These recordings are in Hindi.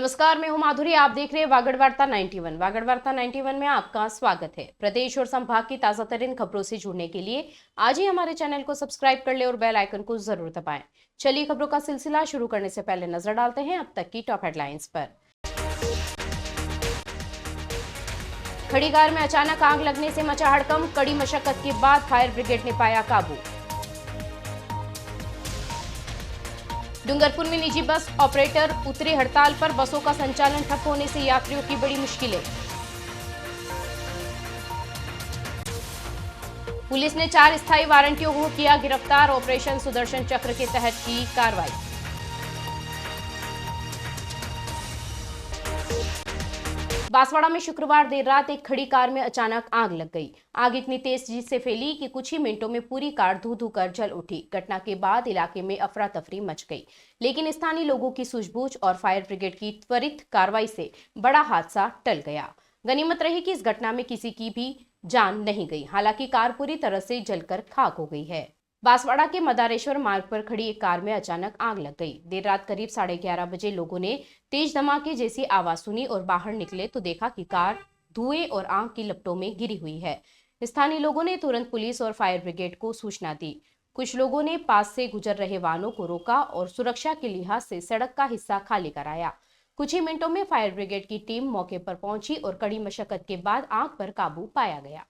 नमस्कार, मैं हूं माधुरी। आप देख रहे हैं वागड़ वार्ता 91। वागड़ वार्ता 91 में आपका स्वागत है। प्रदेश और संभाग की ताजा तरीन खबरों से जुड़ने के लिए आज ही हमारे चैनल को सब्सक्राइब कर ले और बेल आइकन को जरूर दबाएं। चलिए खबरों का सिलसिला शुरू करने से पहले नजर डालते हैं अब तक की टॉप हेडलाइंस पर। खड़ीगार में अचानक आग लगने से मचा हड़कंप। कड़ी मशक्कत के बाद फायर ब्रिगेड ने पाया काबू। डूंगरपुर में निजी बस ऑपरेटर उतरे हड़ताल पर। बसों का संचालन ठप होने से यात्रियों की बड़ी मुश्किलें। पुलिस ने 4 स्थायी वारंटियों को किया गिरफ्तार। ऑपरेशन सुदर्शन चक्र के तहत की कार्रवाई। बांसवाड़ा में शुक्रवार देर रात एक खड़ी कार में अचानक आग लग गई। आग इतनी तेजी से फैली कि कुछ ही मिनटों में पूरी कार धू धू कर जल उठी। घटना के बाद इलाके में अफरा तफरी मच गई, लेकिन स्थानीय लोगों की सूझबूझ और फायर ब्रिगेड की त्वरित कार्रवाई से बड़ा हादसा टल गया। गनीमत रही कि इस घटना में किसी की भी जान नहीं गई। हालांकि कार पूरी तरह से जलकर खाक हो गई है। बांसवाड़ा के मदारेश्वर मार्ग पर खड़ी एक कार में अचानक आग लग गई। देर रात करीब 11:30 बजे लोगों ने तेज धमाके जैसी आवाज सुनी और बाहर निकले तो देखा कि कार धुएं और आग की लपटों में गिरी हुई है। स्थानीय लोगों ने तुरंत पुलिस और फायर ब्रिगेड को सूचना दी। कुछ लोगों ने पास से गुजर रहे वाहनों को रोका और सुरक्षा के लिहाज से सड़क का हिस्सा खाली कराया। कुछ ही मिनटों में फायर ब्रिगेड की टीम मौके पर पहुंची और कड़ी मशक्कत के बाद आग पर काबू पाया गया,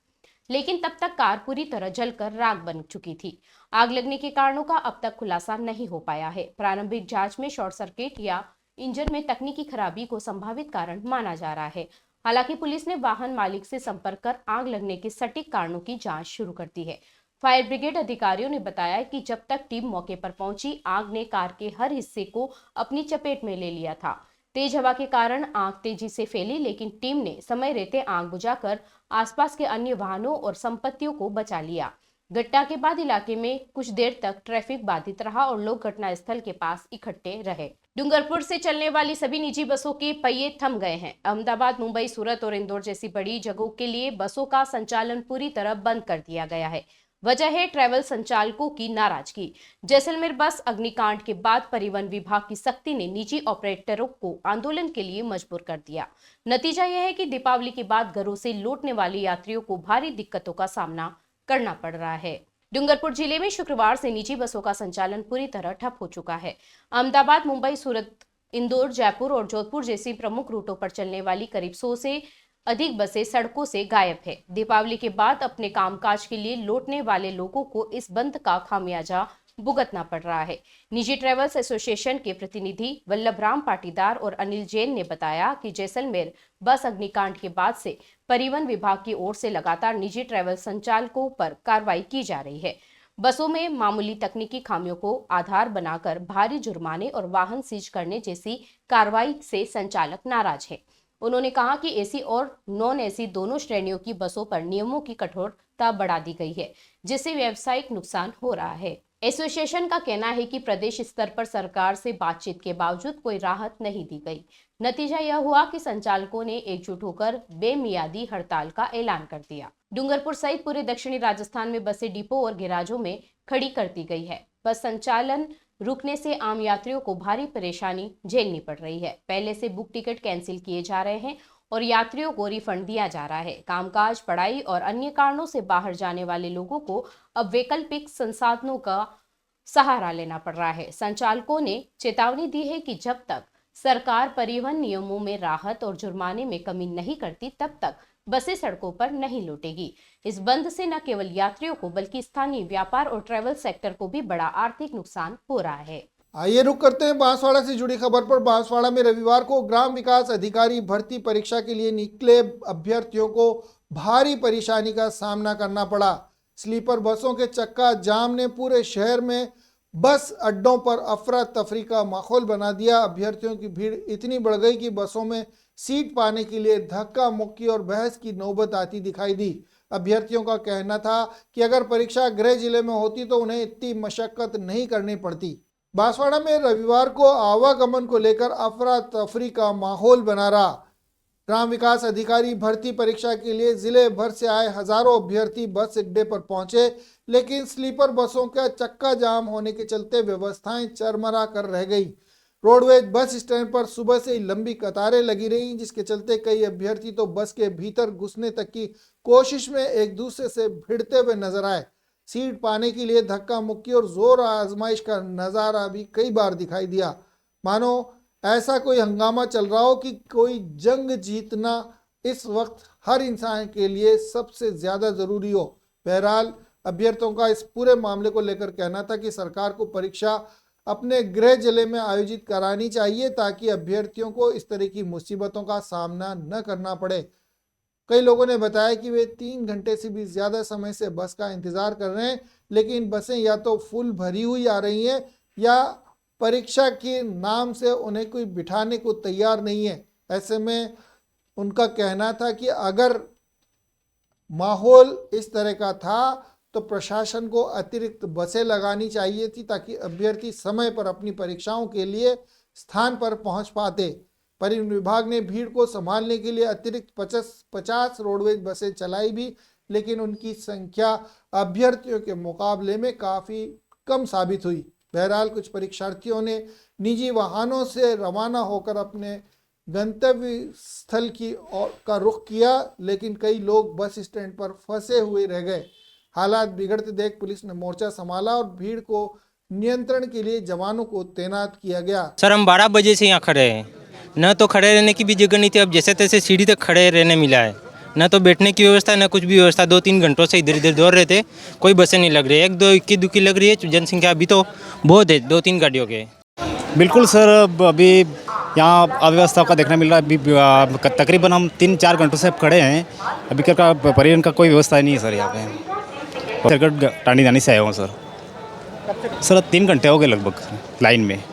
लेकिन तब तक कार पूरी तरह जलकर राख बन चुकी थी। आग लगने के कारणों का अब तक खुलासा नहीं हो पाया है। प्रारंभिक जांच में शॉर्ट सर्किट या इंजन में तकनीकी खराबी को संभावित कारण माना जा रहा है। हालांकि पुलिस ने वाहन मालिक से संपर्क कर आग लगने के सटीक कारणों की जांच शुरू कर दी है। फायर ब्रिगेड अधिकारियों ने बताया कि जब तक टीम मौके पर पहुंची, आग ने कार के हर हिस्से को अपनी चपेट में ले लिया था। तेज हवा के कारण आग तेजी से फैली, लेकिन टीम ने समय रहते आग बुझाकर आसपास के अन्य वाहनों और संपत्तियों को बचा लिया। घटना के बाद इलाके में कुछ देर तक ट्रैफिक बाधित रहा और लोग घटनास्थल के पास इकट्ठे रहे। डूंगरपुर से चलने वाली सभी निजी बसों के पहिए थम गए हैं। अहमदाबाद, मुंबई, सूरत और इंदौर जैसी बड़ी जगहों के लिए बसों का संचालन पूरी तरह बंद कर दिया गया है। वजह है ट्रैवल संचालकों की नाराजगी। जैसलमेर बस अग्निकांड के बाद परिवहन विभाग की सख्ती ने निजी ऑपरेटरों को आंदोलन के लिए मजबूर कर दिया। नतीजा यह है कि दीपावली के बाद घरों से लौटने वाले यात्रियों को भारी दिक्कतों का सामना करना पड़ रहा है। डूंगरपुर जिले में शुक्रवार से निजी बसों का संचालन पूरी तरह ठप हो चुका है। अहमदाबाद, मुंबई, सूरत, इंदौर, जयपुर और जोधपुर जैसी प्रमुख रूटों पर चलने वाली करीब 100 से अधिक बसें सड़कों से गायब है। दीपावली के बाद अपने कामकाज के लिए लौटने वाले लोगों को इस बंद का खामियाजा भुगतना पड़ रहा है। निजी ट्रैवल्स एसोसिएशन के प्रतिनिधि वल्लभराम पाटीदार और अनिल जैन ने बताया कि जैसलमेर बस अग्निकांड के बाद से परिवहन विभाग की ओर से लगातार निजी ट्रैवल संचालकों पर कार्रवाई की जा रही है। बसों में मामूली तकनीकी खामियों को आधार बनाकर भारी जुर्माने और वाहन सीज करने जैसी कार्रवाई से संचालक नाराज है। उन्होंने कहा कि एसी और नॉन एसी दोनों श्रेणियों की बसों पर नियमों की कठोरता बढ़ा दी गई है, जिससे व्यावसायिक नुकसान हो रहा है। एसोसिएशन का कहना है कि प्रदेश स्तर पर सरकार से बातचीत के बावजूद कोई राहत नहीं दी गई। नतीजा यह हुआ कि संचालकों ने एकजुट होकर बेमियादी हड़ताल का ऐलान कर दिया। डूंगरपुर सहित पूरे दक्षिणी राजस्थान में बसें डिपो और गैराजों में खड़ी कर दी गई है। बस संचालन रुकने से आम यात्रियों को भारी परेशानी झेलनी पड़ रही है। पहले से बुक टिकट कैंसिल किए जा रहे हैं और यात्रियों को रिफंड दिया जा रहा है। कामकाज, पढ़ाई और अन्य कारणों से बाहर जाने वाले लोगों को अब वैकल्पिक संसाधनों का सहारा लेना पड़ रहा है। संचालकों ने चेतावनी दी है कि जब तक सरकार परिवहन नियमों में राहत और जुर्माने में कमी नहीं करती, तब तक बसें सड़कों पर नहीं लौटेगी। इस बंद से न केवल यात्रियों को बल्कि स्थानीय व्यापार और ट्रैवल सेक्टर को भी बड़ा आर्थिक नुकसान हो रहा है। आइए रुक करते हैं बांसवाड़ा से जुड़ी खबर पर। बांसवाड़ा में रविवार को ग्राम विकास अधिकारी भर्ती परीक्षा के लिए निकले अभ्यर्थियों को भारी परेशानी का सामना करना पड़ा। स्लीपर बसों के चक्का जाम ने पूरे शहर में बस अड्डों पर अफरा तफरी का माहौल बना दिया। अभ्यर्थियों की भीड़ इतनी बढ़ गई कि बसों में सीट पाने के लिए धक्का मुक्की और बहस की नौबत आती दिखाई दी। अभ्यर्थियों का कहना था कि अगर परीक्षा गृह जिले में होती तो उन्हें इतनी मशक्कत नहीं करनी पड़ती। बांसवाड़ा में रविवार को आवागमन को लेकर अफरा तफरी का माहौल बना रहा। ग्राम विकास अधिकारी भर्ती परीक्षा के लिए जिले भर से आए हजारों अभ्यर्थी बस अड्डे पर पहुंचे, लेकिन स्लीपर बसों का चक्का जाम होने के चलते व्यवस्थाएं चरमरा कर रह गई। रोडवेज बस स्टैंड पर सुबह से ही लंबी कतारें लगी रही, जिसके चलते कई अभ्यर्थी तो बस के भीतर घुसने तक की कोशिश में एक दूसरे से भिड़ते हुए नजर आए। सीट पाने के लिए धक्का मुक्की और जोर आजमाइश का नजारा भी कई बार दिखाई दिया, मानो ऐसा कोई हंगामा चल रहा हो कि कोई जंग जीतना इस वक्त हर इंसान के लिए सबसे ज्यादा जरूरी हो। बहरहाल अभ्यर्थियों का इस पूरे मामले को लेकर कहना था कि सरकार को परीक्षा अपने गृह जिले में आयोजित करानी चाहिए ताकि अभ्यर्थियों को इस तरह की मुसीबतों का सामना न करना पड़े। कई लोगों ने बताया कि वे 3 घंटे से भी ज्यादा समय से बस का इंतजार कर रहे हैं, लेकिन बसें या तो फुल भरी हुई आ रही हैं या परीक्षा के नाम से उन्हें कोई बिठाने को तैयार नहीं है। ऐसे में उनका कहना था कि अगर माहौल इस तरह का था तो प्रशासन को अतिरिक्त बसें लगानी चाहिए थी ताकि अभ्यर्थी समय पर अपनी परीक्षाओं के लिए स्थान पर पहुंच पाते। परिवहन विभाग ने भीड़ को संभालने के लिए अतिरिक्त 50 रोडवेज बसें चलाई भी, लेकिन उनकी संख्या अभ्यर्थियों के मुकाबले में काफ़ी कम साबित हुई। बहरहाल कुछ परीक्षार्थियों ने निजी वाहनों से रवाना होकर अपने गंतव्य स्थल का रुख किया, लेकिन कई लोग बस स्टैंड पर फंसे हुए रह गए। हालात बिगड़ते देख पुलिस ने मोर्चा संभाला और भीड़ को नियंत्रण के लिए जवानों को तैनात किया गया। सर हम 12 बजे से यहाँ खड़े हैं, न तो खड़े रहने की भी जगह नहीं थी, अब जैसे तैसे सीढ़ी तक खड़े रहने मिला है, न तो बैठने की व्यवस्था न कुछ भी व्यवस्था। 2-3 घंटों से इधर इधर दौड़ रहे थे, कोई बसें नहीं लग रही है, 1-2 इक्की दुक्की लग रही है। जनसंख्या अभी तो बहुत है, 2-3 गाड़ियों के। बिल्कुल सर, अभी यहाँ अव्यवस्था का देखने मिल रहा है। अभी तकरीबन हम 3-4 घंटों से खड़े हैं, अभी का परिवहन का कोई व्यवस्था नहीं है सर यहाँ पे। टांडी जाने से आया हूँ सर 3 घंटे हो गए लगभग लाइन में।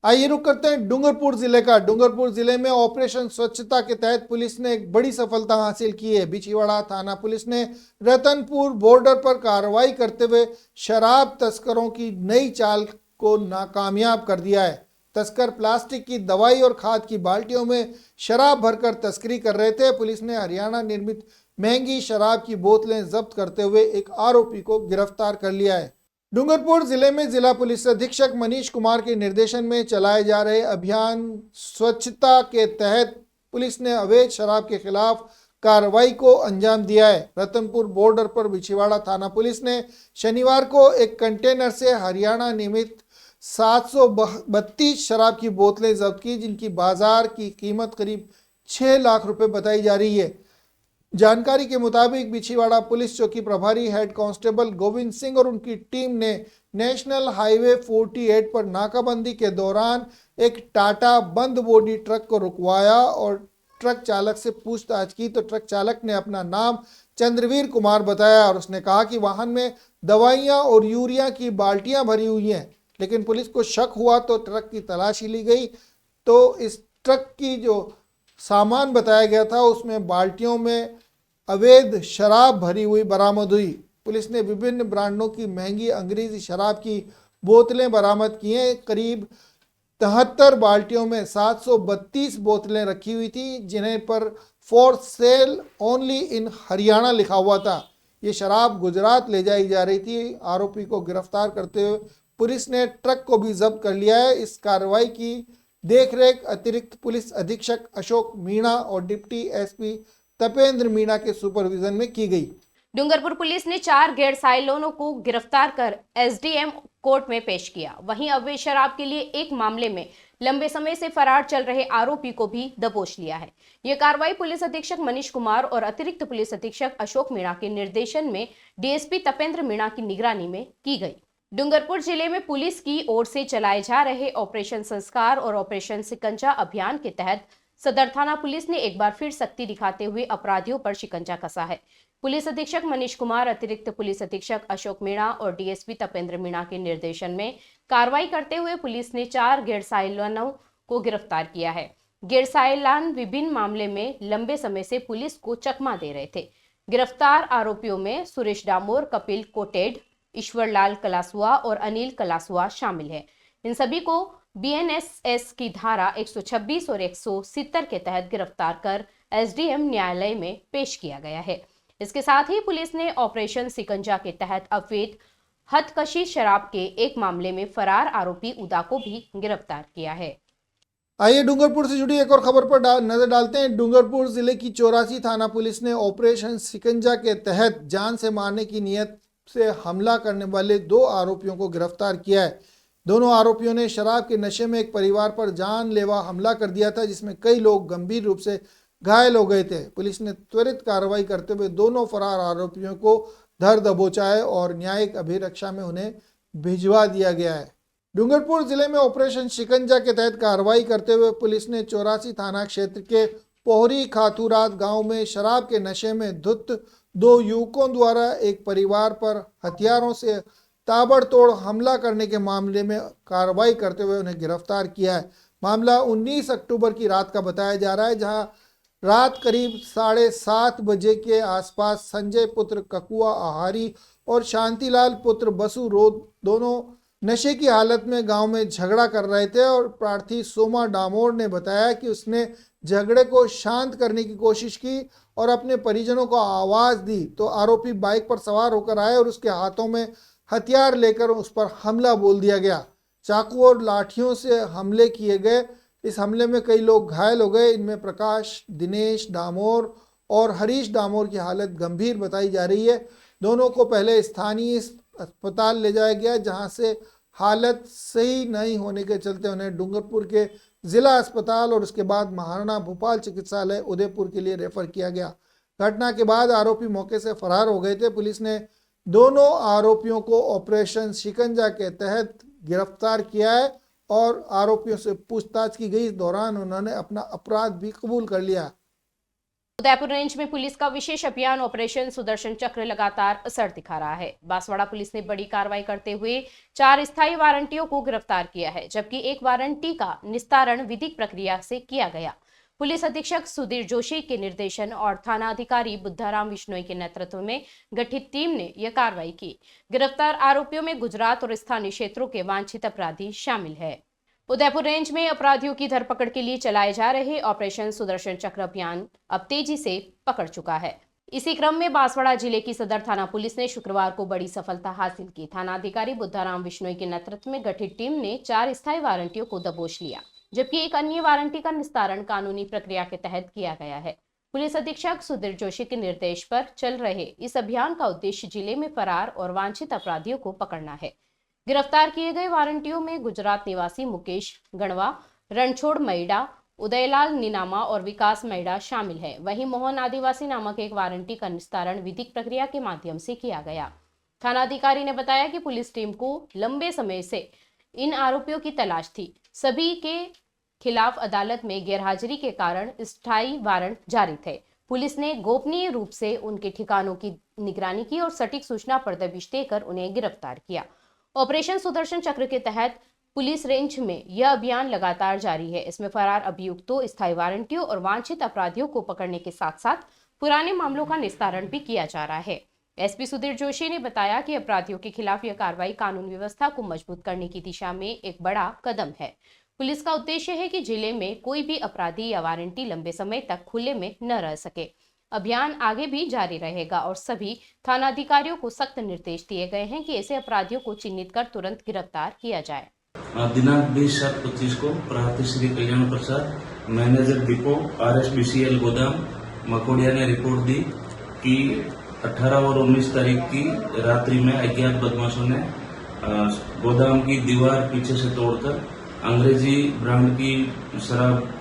आइए रुक करते हैं डूंगरपुर जिले का। डूंगरपुर जिले में ऑपरेशन स्वच्छता के तहत पुलिस ने एक बड़ी सफलता हासिल की है। बिछीवाड़ा थाना पुलिस ने रतनपुर बॉर्डर पर कार्रवाई करते हुए शराब तस्करों की नई चाल को नाकामयाब कर दिया है। तस्कर प्लास्टिक की दवाई और खाद की बाल्टियों में शराब भरकर तस्करी कर रहे थे। पुलिस ने हरियाणा निर्मित महंगी शराब की बोतलें जब्त करते हुए एक आरोपी को गिरफ्तार कर लिया है। डूंगरपुर जिले में जिला पुलिस अधीक्षक मनीष कुमार के निर्देशन में चलाए जा रहे अभियान स्वच्छता के तहत पुलिस ने अवैध शराब के खिलाफ कार्रवाई को अंजाम दिया है। रतनपुर बॉर्डर पर बिछीवाड़ा थाना पुलिस ने शनिवार को एक कंटेनर से हरियाणा निर्मित 732 शराब की बोतलें जब्त की, जिनकी बाजार की कीमत करीब 6 लाख रुपए बताई जा रही है। जानकारी के मुताबिक बिछीवाड़ा पुलिस चौकी प्रभारी हेड कांस्टेबल गोविंद सिंह और उनकी टीम ने नेशनल हाईवे 48 पर नाकाबंदी के दौरान एक टाटा बंद बॉडी ट्रक को रुकवाया और ट्रक चालक से पूछताछ की तो ट्रक चालक ने अपना नाम चंद्रवीर कुमार बताया और उसने कहा कि वाहन में दवाइयां और यूरिया की बाल्टियां भरी हुई हैं। लेकिन पुलिस को शक हुआ तो ट्रक की तलाशी ली गई तो इस ट्रक की जो सामान बताया गया था उसमें बाल्टियों में अवैध शराब भरी हुई बरामद हुई। पुलिस ने विभिन्न ब्रांडों की महंगी अंग्रेजी शराब की बोतलें बरामद की हैं। करीब 73 बाल्टियों में 732 बोतलें रखी हुई थी, जिन्हें पर for sale only in Haryana लिखा हुआ था। ये शराब गुजरात ले जाई जा रही थी। आरोपी को गिरफ्तार करते हुए पुलिस ने ट्रक को भी जब्त कर लिया है। इस कार्रवाई की देखरेख अतिरिक्त पुलिस अधीक्षक अशोक मीणा और डिप्टी एसपी तपेंद्र मीणा के सुपरविजन में की गई। डूंगरपुर पुलिस ने 4 गैरसाइलों को गिरफ्तार कर एसडीएम कोर्ट में पेश किया। वहीं अवैध शराब के लिए एक मामले में लंबे समय से फरार चल रहे आरोपी को भी दबोच लिया है। यह कार्रवाई पुलिस अधीक्षक मनीष कुमार और अतिरिक्त पुलिस अधीक्षक अशोक मीणा के निर्देशन में डीएसपी तपेंद्र मीणा की निगरानी में की गई। डूंगरपुर जिले में पुलिस की ओर से चलाए जा रहे ऑपरेशन संस्कार और ऑपरेशन शिकंजा अभियान के तहत सदर थाना पुलिस ने एक बार फिर सख्ती दिखाते हुए अपराधियों पर शिकंजा कसा है। पुलिस अधीक्षक मनीष कुमार, अतिरिक्त पुलिस अधीक्षक अशोक मीणा और डीएसपी तपेंद्र मीणा के निर्देशन में कार्रवाई करते हुए पुलिस ने 4 गैरसाइलानों को गिरफ्तार किया है। गैरसाइलान विभिन्न मामले में लंबे समय से पुलिस को चकमा दे रहे थे। गिरफ्तार आरोपियों में सुरेश डामोर, कपिल कोटेड, ईश्वरलाल कलासुआ और अनिल कलासुआ शामिल है। इन सभी को बीएनएसएस की धारा 126 और 170 के तहत गिरफ्तार कर एसडीएम न्यायालय में पेश किया गया है। इसके साथ ही पुलिस ने ऑपरेशन शिकंजा के तहत अवैध हथकशी शराब के एक मामले में फरार आरोपी उदा को भी गिरफ्तार किया है। आइए डूंगरपुर से जुड़ी एक और खबर पर नजर डालते हैं। डूंगरपुर जिले की 84 थाना पुलिस ने ऑपरेशन शिकंजा के तहत जान से मारने की नीयत से हमला करने वाले 2 आरोपियों को गिरफ्तार किया है। दोनों आरोपियों ने शराब के नशे में एक परिवार पर जानलेवा हमला कर दिया था, जिसमें कई लोग गंभीर रूप से घायल हो गए थे। पुलिस ने त्वरित कार्रवाई करते हुए दोनों फरार आरोपियों को धर दबोचा है और न्यायिक अभिरक्षा में उन्हें भिजवा दिया गया है। डूंगरपुर जिले में ऑपरेशन शिकंजा के तहत कार्रवाई करते हुए पुलिस ने 84 थाना क्षेत्र के पोहरी खातूरात गांव में शराब के नशे में धुत 2 युवकों द्वारा एक परिवार पर हथियारों से ताबड़तोड़ हमला करने के मामले में कार्रवाई करते हुए उन्हें गिरफ्तार किया है। मामला 19 अक्टूबर की रात का बताया जा रहा है, जहां रात करीब 7:30 बजे के आसपास संजय पुत्र ककुआ आहारी और शांतिलाल पुत्र बसु रोद दोनों नशे की हालत में गांव में झगड़ा कर रहे थे और प्रार्थी सोमा डामोर ने बताया कि उसने झगड़े को शांत करने की कोशिश की और अपने परिजनों को आवाज़ दी तो आरोपी बाइक पर सवार होकर आए और उसके हाथों में हथियार लेकर उस पर हमला बोल दिया गया। चाकू और लाठियों से हमले किए गए। इस हमले में कई लोग घायल हो गए। इनमें प्रकाश, दिनेश डामोर और हरीश डामोर की हालत गंभीर बताई जा रही है। दोनों को पहले स्थानीय अस्पताल ले जाया गया, जहां से हालत सही नहीं होने के चलते उन्हें डूंगरपुर के जिला अस्पताल और उसके बाद महाराणा भूपाल चिकित्सालय उदयपुर के लिए रेफर किया गया। घटना के बाद आरोपी मौके से फरार हो गए थे। पुलिस ने दोनों आरोपियों को ऑपरेशन शिकंजा के तहत गिरफ्तार किया है और आरोपियों से पूछताछ की गई। इस दौरान उन्होंने अपना अपराध भी कबूल कर लिया। उदयपुर रेंज में पुलिस का विशेष अभियान ऑपरेशन सुदर्शन चक्र लगातार असर दिखा रहा है। बांसवाड़ा पुलिस ने बड़ी कार्रवाई करते हुए 4 स्थायी वारंटियों को गिरफ्तार किया है, जबकि एक वारंटी का निस्तारण विधिक प्रक्रिया से किया गया। पुलिस अधीक्षक सुधीर जोशी के निर्देशन और थाना अधिकारी बुद्धाराम विश्नोई के नेतृत्व में गठित टीम ने यह कार्रवाई की। गिरफ्तार आरोपियों में गुजरात और स्थानीय क्षेत्रों के वांछित अपराधी शामिल है। उदयपुर रेंज में अपराधियों की धरपकड़ के लिए चलाए जा रहे ऑपरेशन सुदर्शन चक्र अभियान अब तेजी से पकड़ चुका है। इसी क्रम में बांसवाड़ा जिले की सदर थाना पुलिस ने शुक्रवार को बड़ी सफलता हासिल की। थाना अधिकारी बुद्धाराम विश्नोई के नेतृत्व में गठित टीम ने 4 स्थायी वारंटियों को दबोच लिया, जबकि एक अन्य वारंटी का निस्तारण कानूनी प्रक्रिया के तहत किया गया है। पुलिस अधीक्षक सुधीर जोशी के निर्देश पर चल रहे इस अभियान का उद्देश्य जिले में फरार और वांछित अपराधियों को पकड़ना है। गिरफ्तार किए गए वारंटियों में गुजरात निवासी मुकेश गणवा, रणछोड़ मैडा, उदयलाल निनामा और विकास मैडा शामिल है। वहीं मोहन आदिवासी नामक एक वारंटी का निस्तारण विधिक प्रक्रिया के माध्यम से किया गया। थाना अधिकारी ने बताया कि पुलिस टीम को लंबे समय से इन आरोपियों की तलाश थी। सभी के खिलाफ अदालत में गैरहाजिरी के कारण स्थायी वारंट जारी थे। पुलिस ने गोपनीय रूप से उनके ठिकानों की निगरानी की और सटीक सूचना पर दबिश देकर उन्हें गिरफ्तार किया। ऑपरेशन सुदर्शन चक्र के तहत पुलिस रेंज में यह अभियान लगातार जारी है। इसमें फरार अभियुक्तों, स्थायी वारंटियों और वांछित अपराधियों को पकड़ने के साथ साथ पुराने मामलों का निस्तारण भी किया जा रहा है। एसपी सुधीर जोशी ने बताया कि अपराधियों के खिलाफ यह कार्रवाई कानून व्यवस्था को मजबूत करने की दिशा में एक बड़ा कदम है। पुलिस का उद्देश्य है कि जिले में कोई भी अपराधी या वारंटी लंबे समय तक खुले में न रह सके। अभियान आगे भी जारी रहेगा और सभी थाना अधिकारियों को सख्त निर्देश दिए गए हैं कि ऐसे अपराधियों को चिन्हित कर तुरंत गिरफ्तार किया जाए। दिनांक 20/7/25 को प्रार्थी श्री कल्याण प्रसाद, मैनेजर डिपो RSBCL गोदाम मकोड़िया ने रिपोर्ट दी कि 18 और 19 तारीख की रात्रि में अज्ञात बदमाशों ने गोदाम की दीवार पीछे से तोड़कर अंग्रेजी ब्रांड की शराब,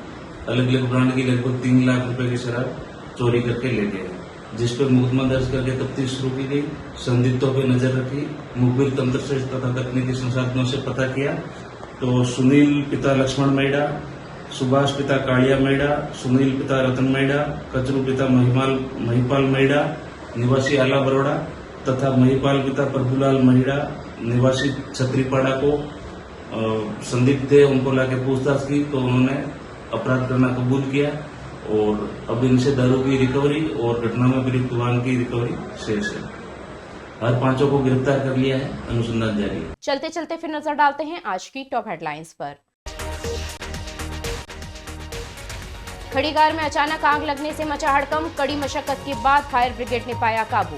अलग अलग ब्रांड की लगभग 3 लाख रुपए की शराब चोरी करके ले गए, जिस पर मुकदमा दर्ज करके तफ्तीश शुरू की गई। संदिग्धों पर नजर रखी, मुखबिर तंत्र से तथा तकनीकी संसाधनों से पता किया तो सुनील पिता लक्ष्मण मैडा, सुभाष पिता कालिया मैडा, सुनील पिता रतन मैडा, कचरू पिता महिपाल मैडा निवासी आला बरोड़ा तथा महिपाल पिता प्रभुलाल महिड़ा निवासी छतरीपाड़ा को संदिग्ध थे। उनको लाके पूछताछ की तो उन्होंने अपराध करना कबूल किया और अब इनसे दारू की रिकवरी और घटना में प्रयुक्त वाहन की रिकवरी शेष है। हर 5 को गिरफ्तार कर लिया है, अनुसंधान जारी है। चलते चलते फिर नजर डालते हैं आज की टॉप हेडलाइंस पर। खड़ी कार में अचानक आग लगने से मचा हड़कंप, कड़ी मशक्कत के बाद फायर ब्रिगेड ने पाया काबू।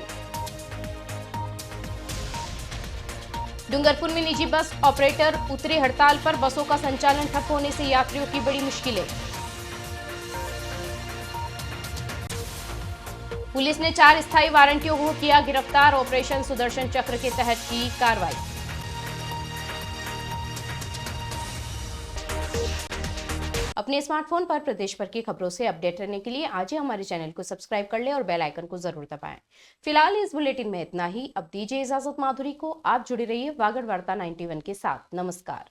डूंगरपुर में निजी बस ऑपरेटर उतरे हड़ताल पर। बसों का संचालन ठप होने से यात्रियों की बड़ी मुश्किलें। पुलिस ने 4 स्थायी वारंटियों को किया गिरफ्तार। ऑपरेशन सुदर्शन चक्र के तहत की कार्रवाई। अपने स्मार्टफोन पर प्रदेश भर की खबरों से अपडेट रहने के लिए आज ही हमारे चैनल को सब्सक्राइब कर लें और बेल आइकन को जरूर दबाएं। फिलहाल इस बुलेटिन में इतना ही। अब दीजिए इजाजत माधुरी को। आप जुड़े रहिए वागड़ वार्ता 91 के साथ। नमस्कार।